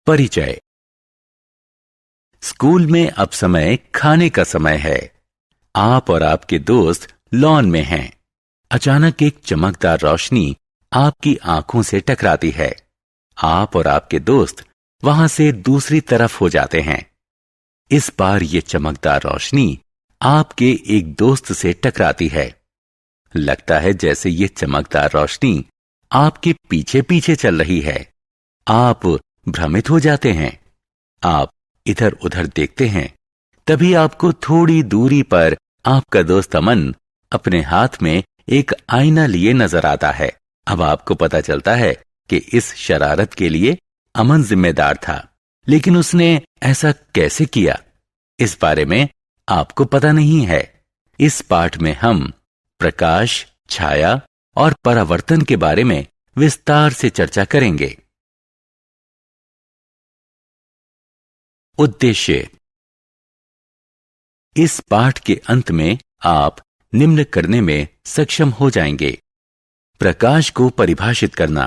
परिचय। स्कूल में अब समय खाने का समय है। आप और आपके दोस्त लॉन में हैं। अचानक एक चमकदार रोशनी आपकी आंखों से टकराती है। आप और आपके दोस्त वहां से दूसरी तरफ हो जाते हैं। इस बार ये चमकदार रोशनी आपके एक दोस्त से टकराती है। लगता है जैसे ये चमकदार रोशनी आपके पीछे पीछे चल रही है। आप भ्रमित हो जाते हैं। आप इधर उधर देखते हैं। तभी आपको थोड़ी दूरी पर आपका दोस्त अमन अपने हाथ में एक आईना लिए नजर आता है। अब आपको पता चलता है कि इस शरारत के लिए अमन जिम्मेदार था, लेकिन उसने ऐसा कैसे किया, इस बारे में आपको पता नहीं है। इस पाठ में हम प्रकाश, छाया और परावर्तन के बारे में विस्तार से चर्चा करेंगे। उद्देश्य। इस पाठ के अंत में आप निम्न करने में सक्षम हो जाएंगे: प्रकाश को परिभाषित करना,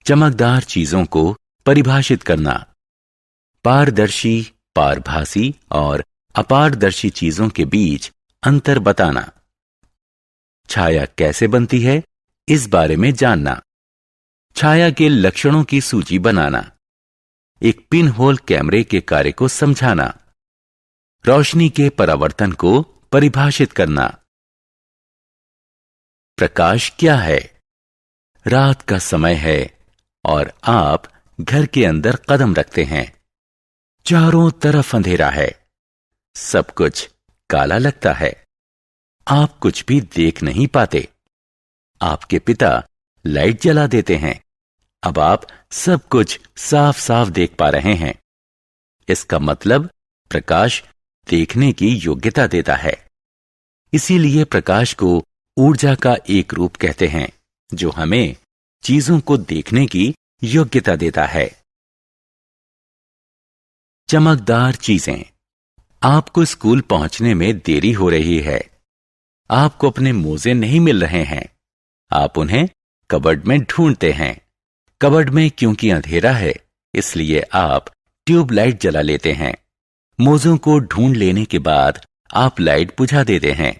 चमकदार चीजों को परिभाषित करना, पारदर्शी, पारभासी और अपारदर्शी चीजों के बीच अंतर बताना, छाया कैसे बनती है इस बारे में जानना, छाया के लक्षणों की सूची बनाना, एक पिन होल कैमरे के कार्य को समझाना, रोशनी के परावर्तन को परिभाषित करना। प्रकाश क्या है? रात का समय है और आप घर के अंदर कदम रखते हैं। चारों तरफ अंधेरा है। सब कुछ काला लगता है। आप कुछ भी देख नहीं पाते। आपके पिता लाइट जला देते हैं। अब आप सब कुछ साफ साफ देख पा रहे हैं। इसका मतलब प्रकाश देखने की योग्यता देता है। इसीलिए प्रकाश को ऊर्जा का एक रूप कहते हैं, जो हमें चीजों को देखने की योग्यता देता है। चमकदार चीजें। आपको स्कूल पहुंचने में देरी हो रही है। आपको अपने मोजे नहीं मिल रहे हैं। आप उन्हें कबर्ड में ढूंढते हैं। कबर्ड में क्योंकि अंधेरा है, इसलिए आप ट्यूबलाइट जला लेते हैं। मोजों को ढूंढ लेने के बाद आप लाइट बुझा देते हैं,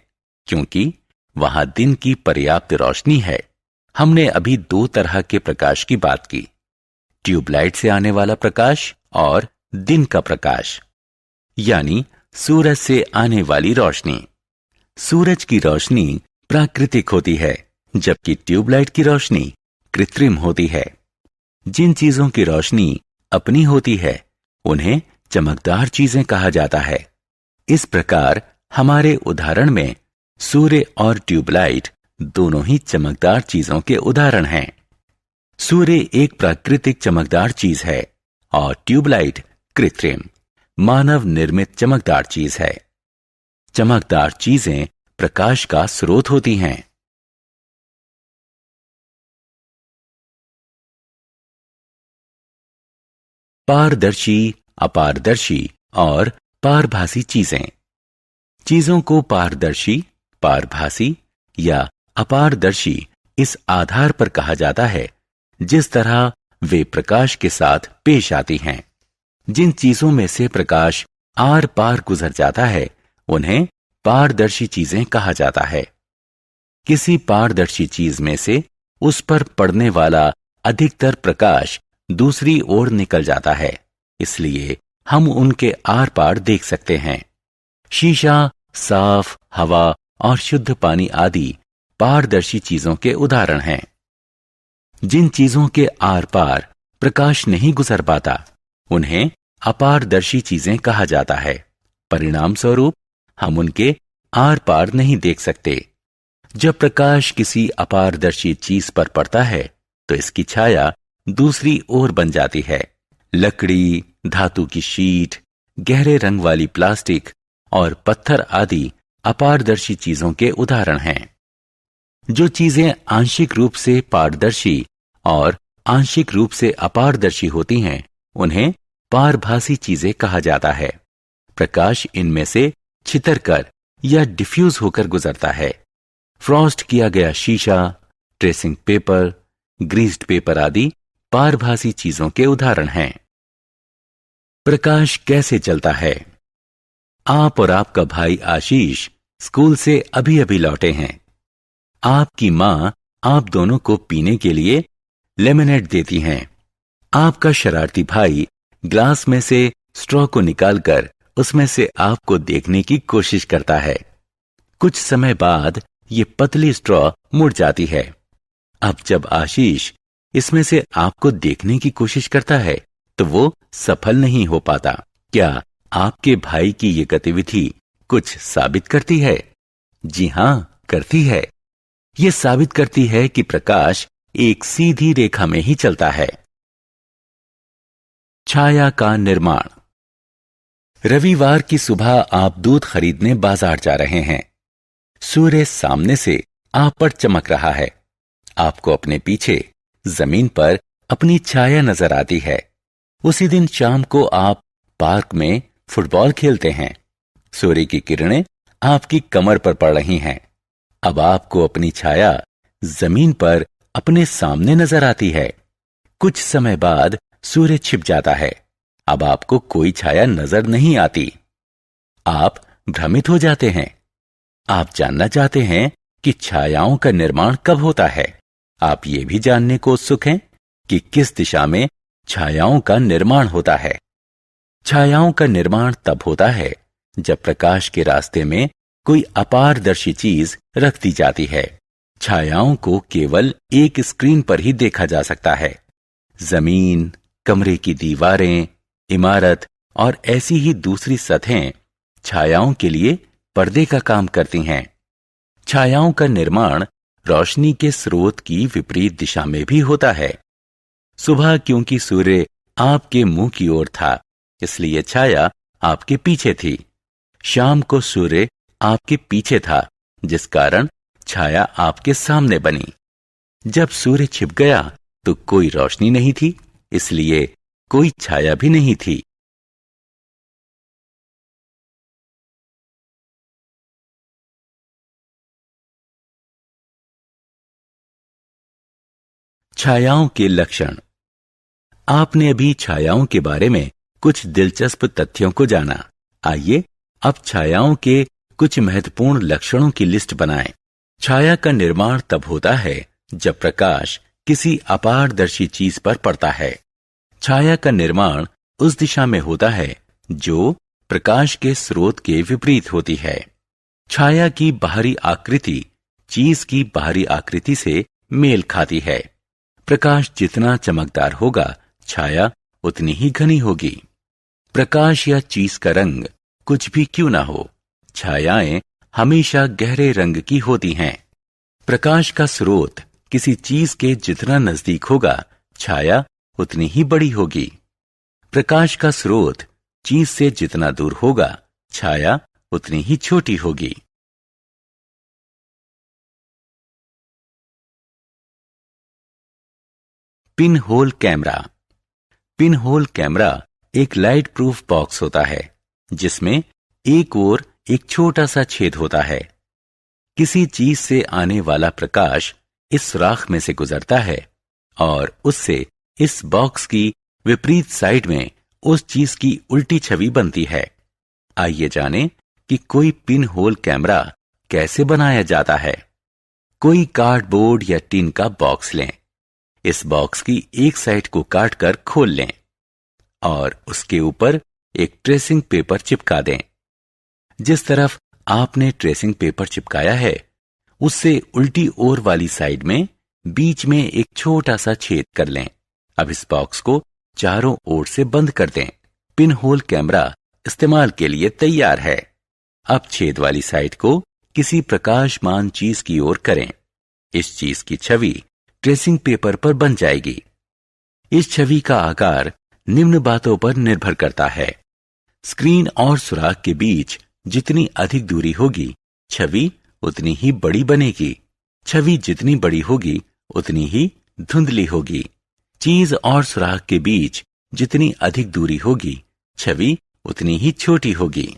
क्योंकि वहां दिन की पर्याप्त रोशनी है। हमने अभी दो तरह के प्रकाश की बात की: ट्यूबलाइट से आने वाला प्रकाश और दिन का प्रकाश, यानी सूरज से आने वाली रोशनी। सूरज की रोशनी प्राकृतिक होती है, जबकि ट्यूबलाइट की रोशनी कृत्रिम होती है। जिन चीजों की रोशनी अपनी होती है, उन्हें चमकदार चीजें कहा जाता है। इस प्रकार हमारे उदाहरण में सूर्य और ट्यूबलाइट दोनों ही चमकदार चीजों के उदाहरण हैं। सूर्य एक प्राकृतिक चमकदार चीज है और ट्यूबलाइट कृत्रिम, मानव निर्मित चमकदार चीज है। चमकदार चीजें प्रकाश का स्रोत होती हैं। पारदर्शी, अपारदर्शी और पारभासी चीजें। चीजों को पारदर्शी, पारभासी या अपारदर्शी इस आधार पर कहा जाता है जिस तरह वे प्रकाश के साथ पेश आती हैं। जिन चीजों में से प्रकाश आर पार गुजर जाता है, उन्हें पारदर्शी चीजें कहा जाता है। किसी पारदर्शी चीज में से उस पर पड़ने वाला अधिकतर प्रकाश दूसरी ओर निकल जाता है, इसलिए हम उनके आर पार देख सकते हैं। शीशा, साफ हवा और शुद्ध पानी आदि पारदर्शी चीजों के उदाहरण हैं। जिन चीजों के आर पार प्रकाश नहीं गुजर पाता, उन्हें अपारदर्शी चीजें कहा जाता है। परिणाम स्वरूप हम उनके आर पार नहीं देख सकते। जब प्रकाश किसी अपारदर्शी चीज पर पड़ता है, तो इसकी छाया दूसरी ओर बन जाती है। लकड़ी, धातु की शीट, गहरे रंग वाली प्लास्टिक और पत्थर आदि अपारदर्शी चीजों के उदाहरण हैं। जो चीजें आंशिक रूप से पारदर्शी और आंशिक रूप से अपारदर्शी होती हैं, उन्हें पारभासी चीजें कहा जाता है। प्रकाश इनमें से छितरकर या डिफ्यूज होकर गुजरता है। फ्रॉस्ट किया गया शीशा, ट्रेसिंग पेपर, ग्रीस्ड पेपर आदि पारभासी चीजों के उदाहरण हैं। प्रकाश कैसे चलता है? आप और आपका भाई आशीष स्कूल से अभी अभी लौटे हैं। आपकी माँ आप दोनों को पीने के लिए लेमनेड देती हैं। आपका शरारती भाई ग्लास में से स्ट्रॉ को निकालकर उसमें से आपको देखने की कोशिश करता है। कुछ समय बाद ये पतली स्ट्रॉ मुड़ जाती है। अब जब आशीष इसमें से आपको देखने की कोशिश करता है तो वो सफल नहीं हो पाता। क्या आपके भाई की ये गतिविधि कुछ साबित करती है? जी हां, करती है। ये साबित करती है कि प्रकाश एक सीधी रेखा में ही चलता है। छाया का निर्माण। रविवार की सुबह आप दूध खरीदने बाजार जा रहे हैं। सूर्य सामने से आप पर चमक रहा है। आपको अपने पीछे जमीन पर अपनी छाया नजर आती है। उसी दिन शाम को आप पार्क में फुटबॉल खेलते हैं। सूर्य की किरणें आपकी कमर पर पड़ रही हैं। अब आपको अपनी छाया जमीन पर अपने सामने नजर आती है। कुछ समय बाद सूर्य छिप जाता है। अब आपको कोई छाया नजर नहीं आती। आप भ्रमित हो जाते हैं। आप जानना चाहते हैं कि छायाओं का निर्माण कब होता है। आप ये भी जानने को उत्सुक हैं कि किस दिशा में छायाओं का निर्माण होता है। छायाओं का निर्माण तब होता है जब प्रकाश के रास्ते में कोई अपारदर्शी चीज रख दी जाती है। छायाओं को केवल एक स्क्रीन पर ही देखा जा सकता है। जमीन, कमरे की दीवारें, इमारत और ऐसी ही दूसरी सतहें छायाओं के लिए पर्दे का काम करती हैं। छायाओं का निर्माण रोशनी के स्रोत की विपरीत दिशा में भी होता है। सुबह क्योंकि सूर्य आपके मुंह की ओर था, इसलिए छाया आपके पीछे थी। शाम को सूर्य आपके पीछे था, जिस कारण छाया आपके सामने बनी। जब सूर्य छिप गया तो कोई रोशनी नहीं थी, इसलिए कोई छाया भी नहीं थी। छायाओं के लक्षण। आपने अभी छायाओं के बारे में कुछ दिलचस्प तथ्यों को जाना। आइए अब छायाओं के कुछ महत्वपूर्ण लक्षणों की लिस्ट बनाएं। छाया का निर्माण तब होता है जब प्रकाश किसी अपारदर्शी चीज पर पड़ता है। छाया का निर्माण उस दिशा में होता है जो प्रकाश के स्रोत के विपरीत होती है। छाया की बाहरी आकृति चीज की बाहरी आकृति से मेल खाती है। प्रकाश जितना चमकदार होगा, छाया उतनी ही घनी होगी। प्रकाश या चीज का रंग कुछ भी क्यों ना हो, छायाएं हमेशा गहरे रंग की होती हैं। प्रकाश का स्रोत किसी चीज के जितना नजदीक होगा, छाया उतनी ही बड़ी होगी। प्रकाश का स्रोत चीज से जितना दूर होगा, छाया उतनी ही छोटी होगी। Pin hole camera. Pin hole camera एक लाइट प्रूफ बॉक्स होता है जिसमें एक ओर एक छोटा सा छेद होता है। किसी चीज से आने वाला प्रकाश इस सुराख में से गुजरता है और उससे इस बॉक्स की विपरीत साइड में उस चीज की उल्टी छवि बनती है। आइए जानें कि कोई पिन होल कैमरा कैसे बनाया जाता है। कोई कार्डबोर्ड या टिन का बॉक्स लें। इस बॉक्स की एक साइड को काटकर खोल लें और उसके ऊपर एक ट्रेसिंग पेपर चिपका दें। जिस तरफ आपने ट्रेसिंग पेपर चिपकाया है, उससे उल्टी ओर वाली साइड में बीच में एक छोटा सा छेद कर लें। अब इस बॉक्स को चारों ओर से बंद कर दें। पिन होल कैमरा इस्तेमाल के लिए तैयार है। अब छेद वाली साइड को किसी प्रकाशमान चीज की ओर करें। इस चीज की छवि ट्रेसिंग पेपर पर बन जाएगी। इस छवि का आकार निम्न बातों पर निर्भर करता है। स्क्रीन और सुराख के बीच जितनी अधिक दूरी होगी, छवि उतनी ही बड़ी बनेगी। छवि जितनी बड़ी होगी, उतनी ही धुंधली होगी। चीज और सुराख के बीच जितनी अधिक दूरी होगी, छवि उतनी ही छोटी होगी।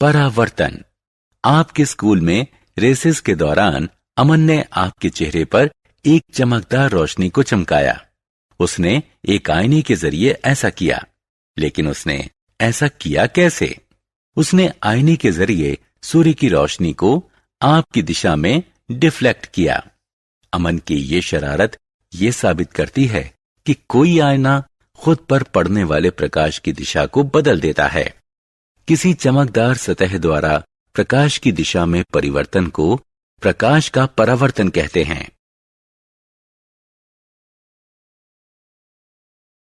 परावर्तन। आपके स्कूल में रेसेस के दौरान अमन ने आपके चेहरे पर एक चमकदार रोशनी को चमकाया। उसने एक आईने के जरिए ऐसा किया, लेकिन उसने ऐसा किया कैसे? उसने आईने के जरिए सूर्य की रोशनी को आपकी दिशा में डिफ्लेक्ट किया। अमन की ये शरारत ये साबित करती है कि कोई आईना खुद पर पड़ने वाले प्रकाश की दिशा को बदल देता है। किसी चमकदार सतह द्वारा प्रकाश की दिशा में परिवर्तन को प्रकाश का परावर्तन कहते हैं।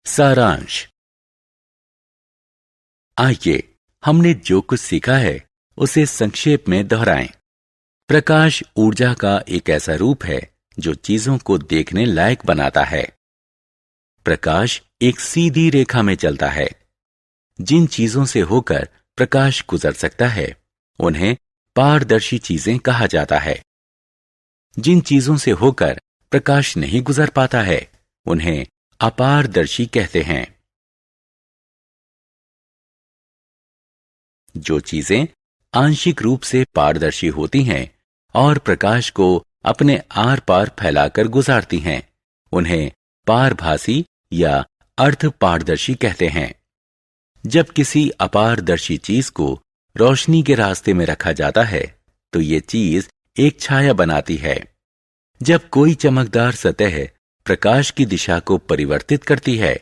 सारांश। आइए हमने जो कुछ सीखा है उसे संक्षेप में दोहराएं। प्रकाश ऊर्जा का एक ऐसा रूप है जो चीजों को देखने लायक बनाता है। प्रकाश एक सीधी रेखा में चलता है। जिन चीजों से होकर प्रकाश गुजर सकता है उन्हें पारदर्शी चीजें कहा जाता है। जिन चीजों से होकर प्रकाश नहीं गुजर पाता है उन्हें अपारदर्शी कहते हैं। जो चीजें आंशिक रूप से पारदर्शी होती हैं और प्रकाश को अपने आर पार फैलाकर गुजारती हैं उन्हें पारभासी या अर्धपारदर्शी कहते हैं। जब किसी अपारदर्शी चीज को रोशनी के रास्ते में रखा जाता है तो ये चीज एक छाया बनाती है। जब कोई चमकदार सतह प्रकाश की दिशा को परिवर्तित करती है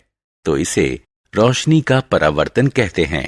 तो इसे रोशनी का परावर्तन कहते हैं।